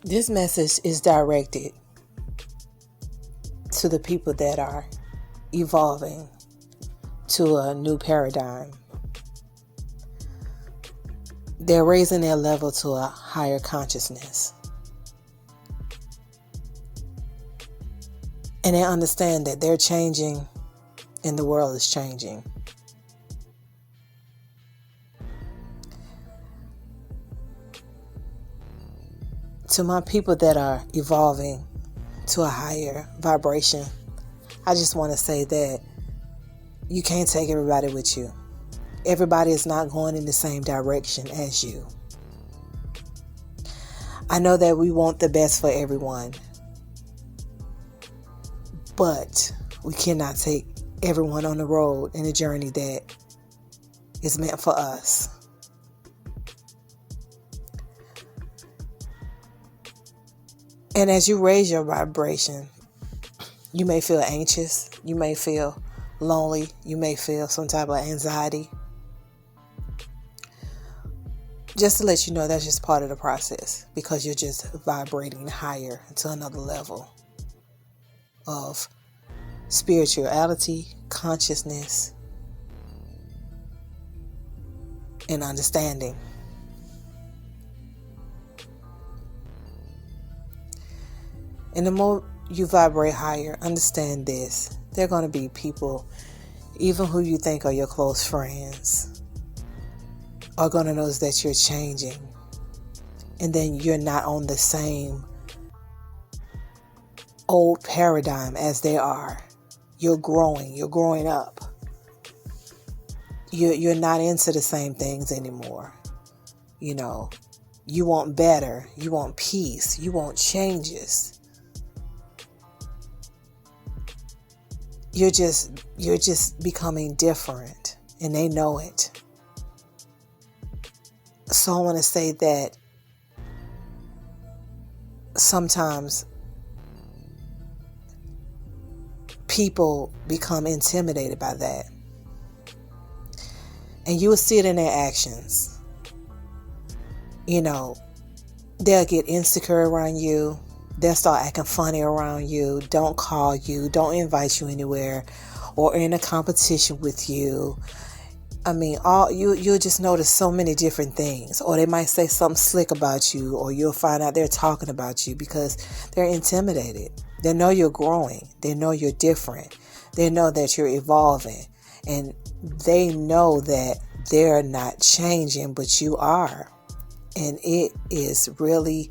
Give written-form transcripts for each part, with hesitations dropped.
This message is directed to the people that are evolving to a new paradigm. They're raising their level to a higher consciousness. And they understand that they're changing and the world is changing. To my people that are evolving to a higher vibration, I just want to say that you can't take everybody with you. Everybody is not going in the same direction as you. I know that we want the best for everyone, but we cannot take everyone on the road in a journey that is meant for us. And as you raise your vibration, you may feel anxious, you may feel lonely, you may feel some type of anxiety. Just to let you know, that's just part of the process, because you're just vibrating higher to another level of spirituality, consciousness, and understanding. And the more you vibrate higher, understand this. There are going to be people, even who you think are your close friends, are going to notice that you're changing. And then you're not on the same old paradigm as they are. You're growing up. You're not into the same things anymore. You know, you want better, you want peace, you want changes. You're just becoming different, and they know it. So I want to say that sometimes people become intimidated by that. And you will see it in their actions. You know, they'll get insecure around you. They'll start acting funny around you, don't call you, don't invite you anywhere, or in a competition with you. I mean, you'll just notice so many different things. Or they might say something slick about you, or you'll find out they're talking about you because they're intimidated. They know you're growing. They know you're different. They know that you're evolving. And they know that they're not changing, but you are. And it is really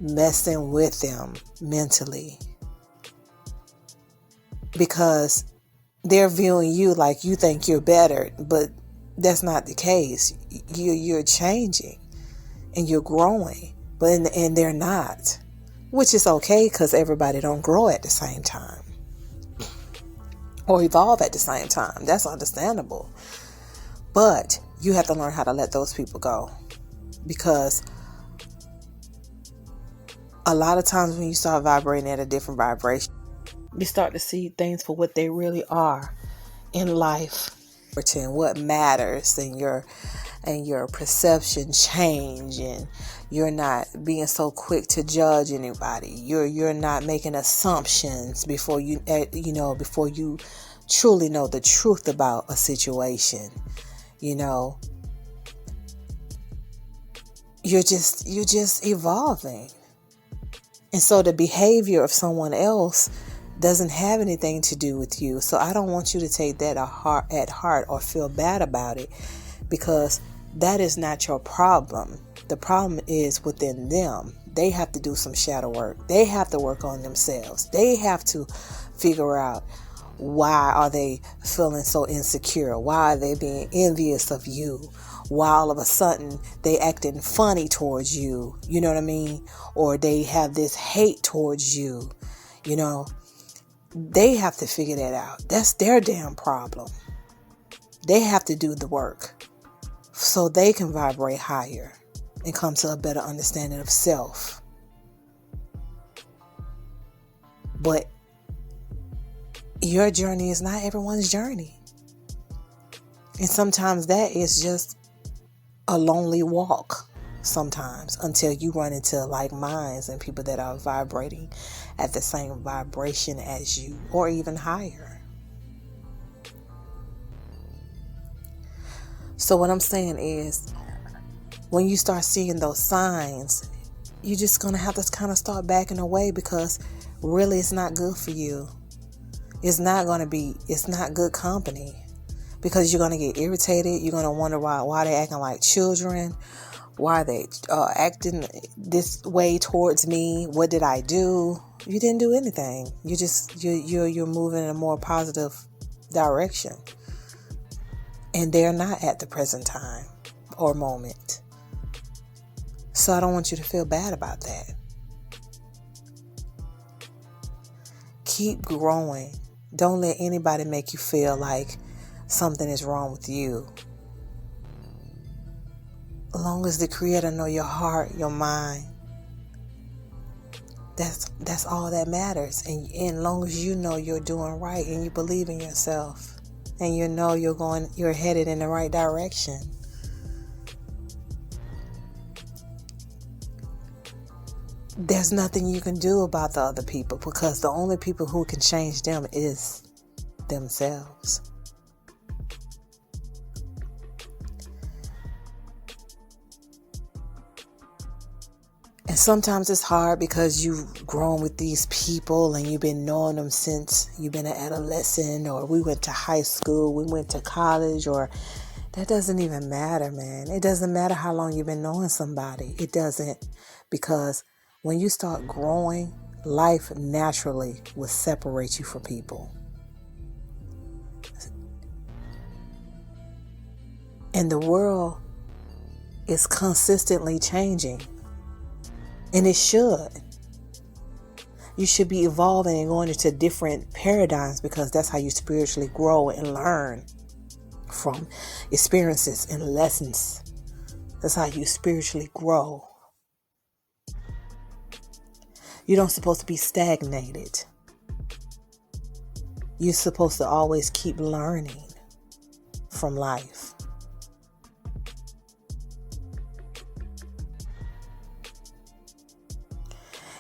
messing with them mentally, because they're viewing you like you think you're better, but that's not the case. You're changing and you're growing, and they're not, which is okay, because everybody don't grow at the same time or evolve at the same time. That's understandable, but you have to learn how to let those people go, because a lot of times when you start vibrating at a different vibration, you start to see things for what they really are in life, and what matters, and your perception change, and you're not being so quick to judge anybody. You're not making assumptions before you truly know the truth about a situation. You know, you're just evolving. And so the behavior of someone else doesn't have anything to do with you. So I don't want you to take that at heart or feel bad about it, because that is not your problem. The problem is within them. They have to do some shadow work. They have to work on themselves. They have to figure out, why are they feeling so insecure? Why are they being envious of you? Why all of a sudden they acting funny towards you? You know what I mean? Or they have this hate towards you. You know, they have to figure that out. That's their damn problem. They have to do the work so they can vibrate higher and come to a better understanding of self. But your journey is not everyone's journey. And sometimes that is just a lonely walk. sometimes until you run into like minds and people that are vibrating at the same vibration as you or even higher. So what I'm saying is, when you start seeing those signs, you're just going to have to kind of start backing away, because really it's not good for you. It's not good company, because you're going to get irritated. You're going to wonder why they're acting like children. Why are they acting this way towards me? What did I do? You didn't do anything. You're moving in a more positive direction. And they're not at the present time or moment. So I don't want you to feel bad about that. Keep growing. Don't let anybody make you feel like something is wrong with you. As long as the Creator know your heart, your mind, that's all that matters. And as long as you know you're doing right and you believe in yourself and you know you're headed in the right direction. There's nothing you can do about the other people, because the only people who can change them is themselves. And sometimes it's hard because you've grown with these people and you've been knowing them since you've been an adolescent, or we went to high school, we went to college, or that doesn't even matter, man. It doesn't matter how long you've been knowing somebody. It doesn't, because when you start growing, life naturally will separate you from people. And the world is consistently changing. And it should. You should be evolving and going into different paradigms, because that's how you spiritually grow and learn from experiences and lessons. That's how you spiritually grow. You don't supposed to be stagnated. You're supposed to always keep learning from life.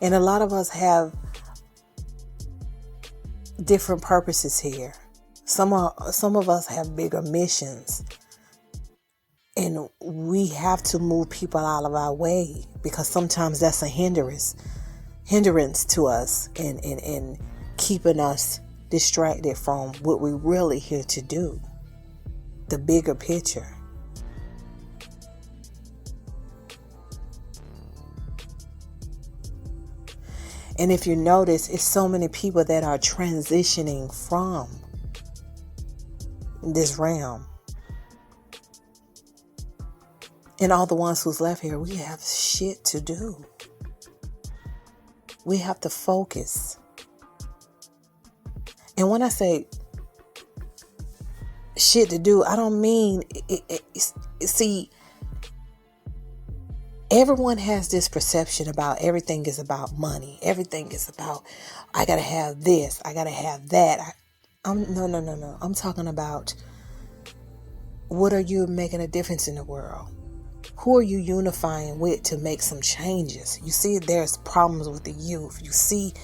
And a lot of us have different purposes here. Some of us have bigger missions. And we have to move people out of our way, because sometimes that's a hindrance to us and keeping us distracted from what we're really here to do. The bigger picture. And if you notice, it's so many people that are transitioning from this realm. And all the ones who's left here, we have shit to do. We have to focus. And when I say shit to do, I don't mean see, everyone has this perception about everything is about money. Everything is about, I gotta have this, I gotta have that. No. I'm talking about, what are you making a difference in the world? Who are you unifying with to make some changes? You see, there's problems with the youth. You see,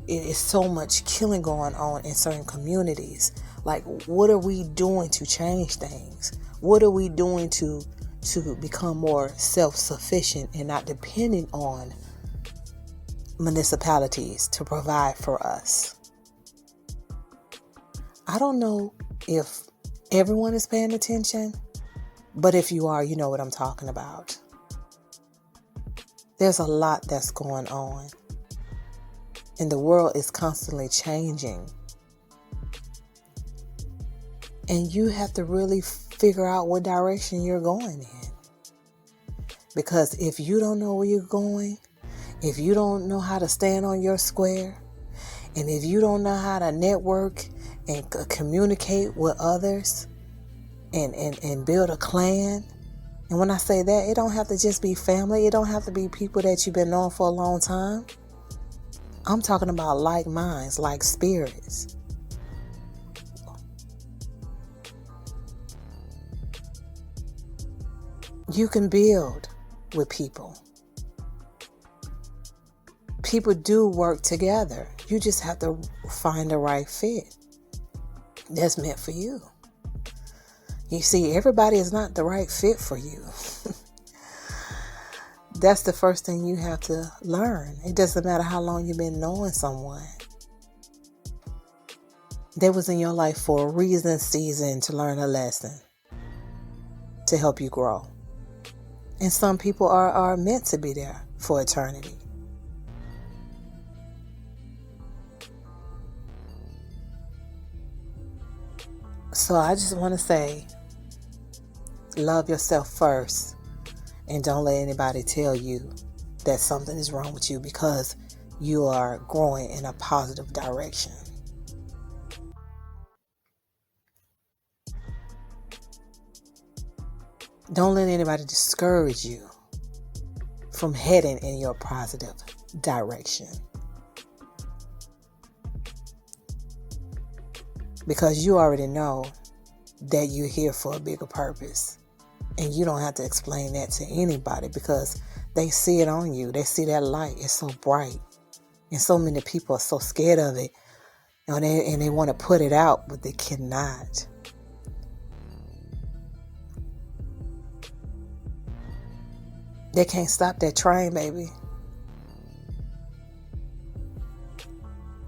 it is so much killing going on in certain communities. Like, what are we doing to change things? What are we doing to become more self-sufficient and not dependent on municipalities to provide for us? I don't know if everyone is paying attention, but if you are, you know what I'm talking about. There's a lot that's going on, and the world is constantly changing. And you have to really figure out what direction you're going in. Because if you don't know where you're going, if you don't know how to stand on your square, and if you don't know how to network and communicate with others and build a clan, and when I say that, it don't have to just be family. It don't have to be people that you've been knowing for a long time. I'm talking about like minds, like spirits. You can build with people. People do work together. You just have to find the right fit that's meant for you. You see, everybody is not the right fit for you. That's the first thing you have to learn. It doesn't matter how long you've been knowing someone. They was in your life for a reason, season, to learn a lesson, to help you grow. And some people are meant to be there for eternity. So I just want to say, love yourself first, and don't let anybody tell you that something is wrong with you because you are growing in a positive direction. Don't let anybody discourage you from heading in your positive direction. Because you already know that you're here for a bigger purpose. And you don't have to explain that to anybody because they see it on you. They see that light. It's so bright. And so many people are so scared of it. And they want to put it out, but they cannot. They can't stop that train, baby.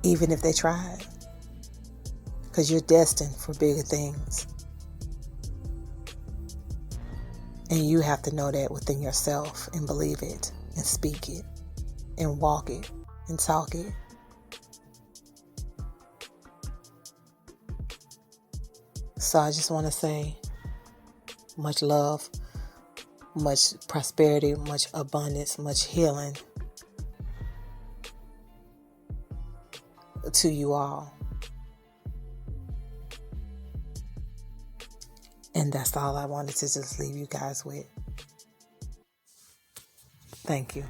Even if they tried. Because you're destined for bigger things. And you have to know that within yourself and believe it and speak it and walk it and talk it. So I just want to say much love, much prosperity, much abundance, much healing to you all. And that's all I wanted to just leave you guys with. Thank you.